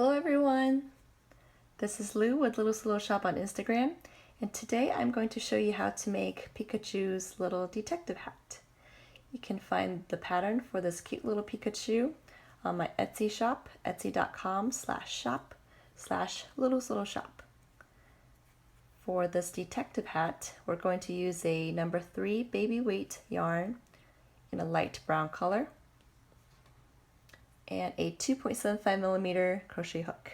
Hello everyone! This is Lou with Luluslittleshop on Instagram, and today I'm going to show you how to make Pikachu's little detective hat. You can find the pattern for this cute little Pikachu on my Etsy shop, etsy.com/shop/Luluslittleshop. For this detective hat, we're going to use a number 3 baby weight yarn in a light brown color and a 2.75mm crochet hook.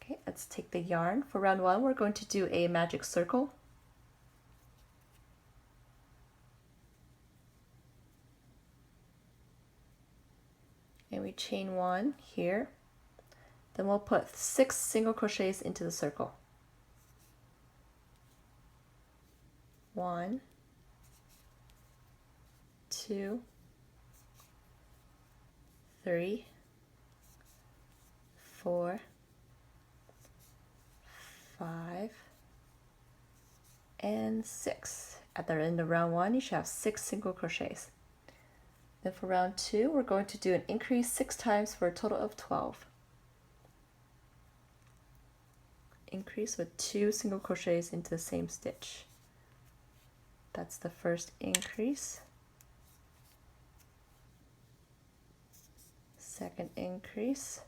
Okay, let's take the yarn. For round 1, we're going to do a magic circle. And we chain 1 here. Then we'll put 6 single crochets into the circle. 1, 2, 3, 4, 5, and 6. At the end of round 1, you should have 6 single crochets. Then for round 2, we're going to do an increase 6 times for a total of 12. Increase with 2 single crochets into the same stitch. That's the first increase. Second increase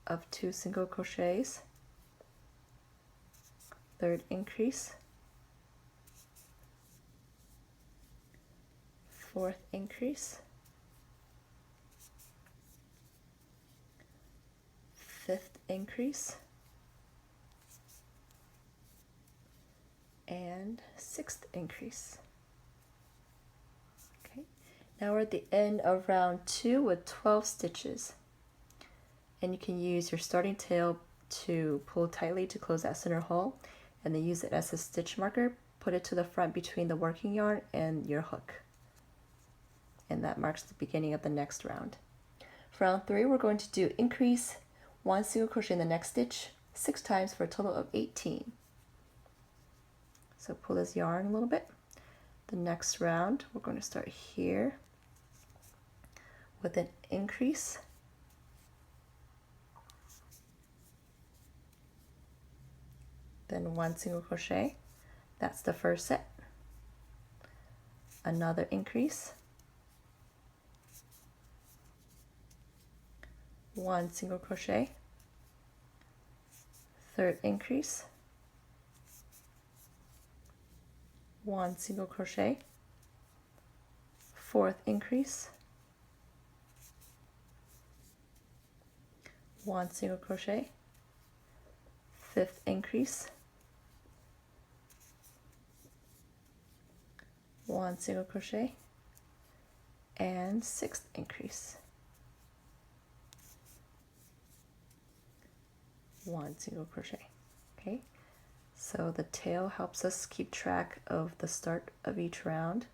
of 2 single crochets. Third increase. Fourth increase. Fifth increase. And sixth increase. Okay, now we're at the end of round 2 with 12 stitches. And you can use your starting tail to pull tightly to close that center hole, and then use it as a stitch marker. Put it to the front between the working yarn and your hook. And that marks the beginning of the next round. For round 3, we're going to do increase 1 single crochet in the next stitch 6 times for a total of 18. So pull this yarn a little bit. The next round, we're going to start here with an increase. Then 1 single crochet. That's the first set. Another increase. 1 single crochet. Third increase. 1 single crochet. Fourth increase. 1 single crochet. Fifth increase. 1 single crochet. And sixth increase. 1 single crochet. Okay, so the tail helps us keep track of the start of each round.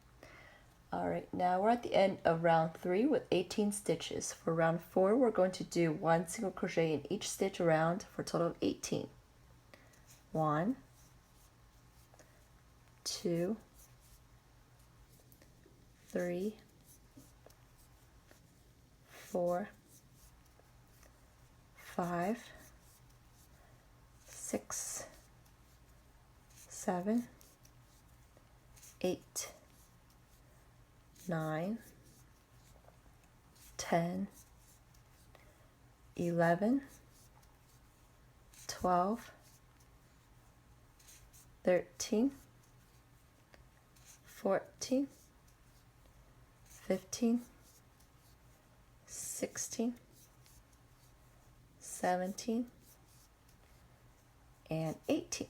Alright, now we're at the end of round 3 with 18 stitches. For round 4, we're going to do 1 single crochet in each stitch around for a total of 18. 1, 2, 3, 4, 5, 6, 7, 8, 9, 10, 11, 12, 13, 14, 15, 16, 17, and 18.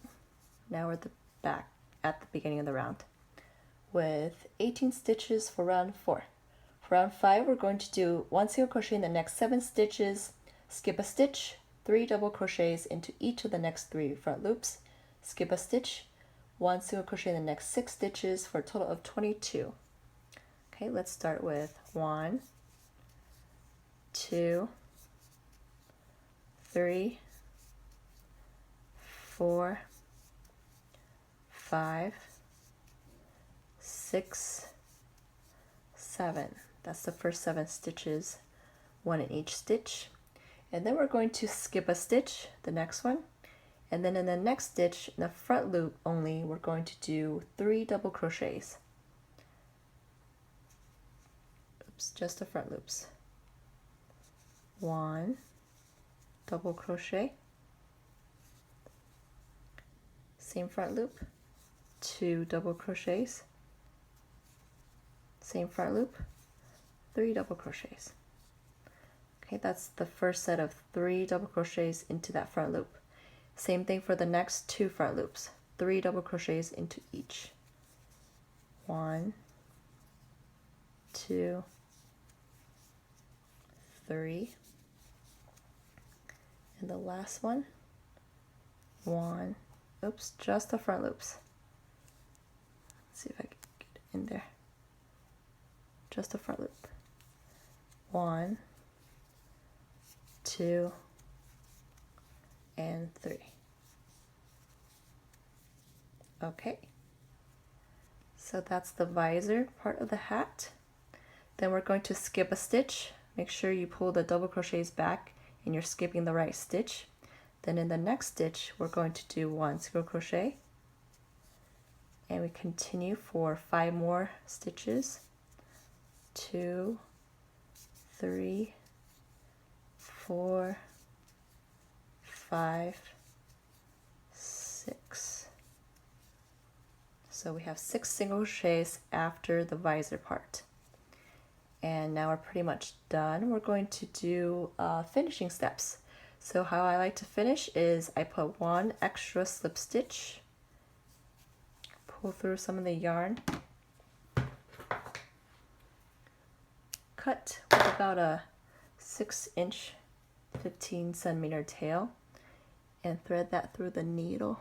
Now we're back at the beginning of the round with 18 stitches for round 4. For round 5, we're going to do 1 single crochet in the next 7 stitches, skip a stitch, 3 double crochets into each of the next 3 front loops, skip a stitch, 1 single crochet in the next 6 stitches for a total of 22. Okay, let's start with 1, 2, 3, 4, 5, 6, 7. That's the first 7 stitches one in each stitch. And then we're going to skip a stitch, the next one. And then in the next stitch, in the front loop only, we're going to do 3 double crochets. Oops, just the front loops. 1 double crochet, same front loop, 2 double crochets, same front loop, 3 double crochets. Okay, that's the first set of 3 double crochets into that front loop. Same thing for the next 2 front loops, 3 double crochets into each. 1, 2, 3, and the last one, 1, oops, just the front loops. Let's see if I can get it in there. Just the front loop. 1, 2, and 3. Okay, so that's the visor part of the hat. Then we're going to skip a stitch. Make sure you pull the double crochets back and you're skipping the right stitch. Then in the next stitch, we're going to do 1 single crochet, and we continue for 5 more stitches. 2, 3, 4, 5, 6. So we have 6 single crochets after the visor part. And now we're pretty much done. We're going to do finishing steps. So how I like to finish is I put 1 extra slip stitch, pull through some of the yarn, cut with about a 6-inch 15cm tail, and thread that through the needle.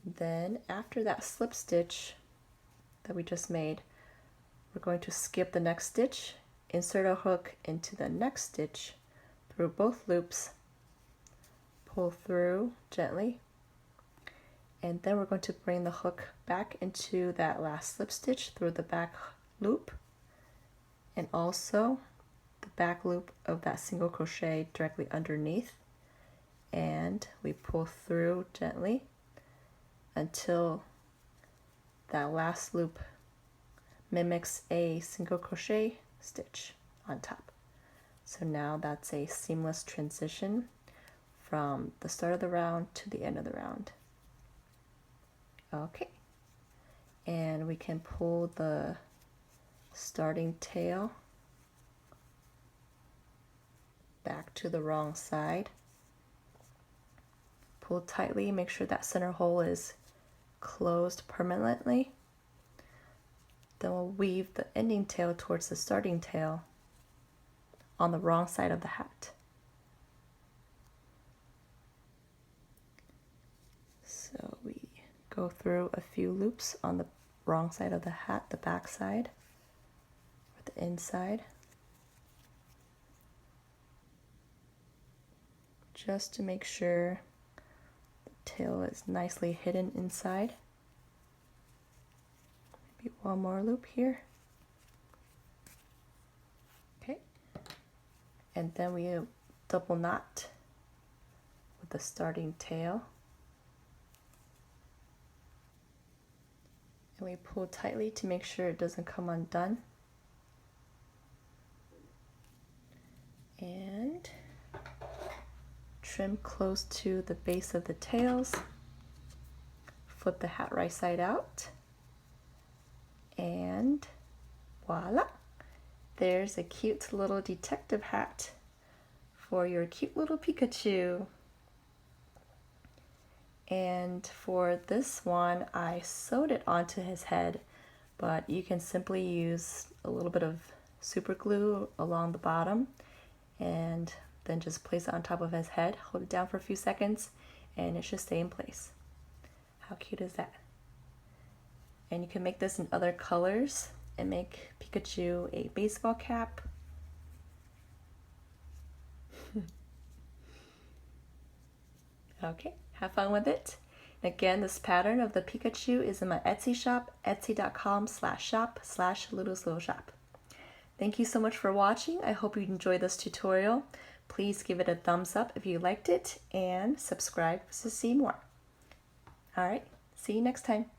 Then after that slip stitch that we just made, we're going to skip the next stitch, insert a hook into the next stitch through both loops, pull through gently, and then we're going to bring the hook back into that last slip stitch through the back loop, and also the back loop of that single crochet directly underneath, and we pull through gently until that last loop mimics a single crochet stitch on top. So now that's a seamless transition from the start of the round to the end of the round. Okay, and we can pull the starting tail back to the wrong side. Pull tightly, make sure that center hole is closed permanently. Then we'll weave the ending tail towards the starting tail on the wrong side of the hat. So we go through a few loops on the wrong side of the hat, the back side, or the inside, just to make sure the tail is nicely hidden inside. Maybe one more loop here. Okay, and then we double knot with the starting tail, and we pull tightly to make sure it doesn't come undone. And trim close to the base of the tails. Flip the hat right side out, and voila! There's a cute little detective hat for your cute little Pikachu. And for this one, I sewed it onto his head, but you can simply use a little bit of super glue along the bottom and then just place it on top of his head, hold it down for a few seconds, and it should stay in place. How cute is that? And you can make this in other colors and make Pikachu a baseball cap. Okay, have fun with it. Again, this pattern of the Pikachu is in my Etsy shop, etsy.com/shop/Luluslittleshop. Thank you so much for watching. I hope you enjoyed this tutorial. Please give it a thumbs up if you liked it and subscribe to see more. Alright, see you next time.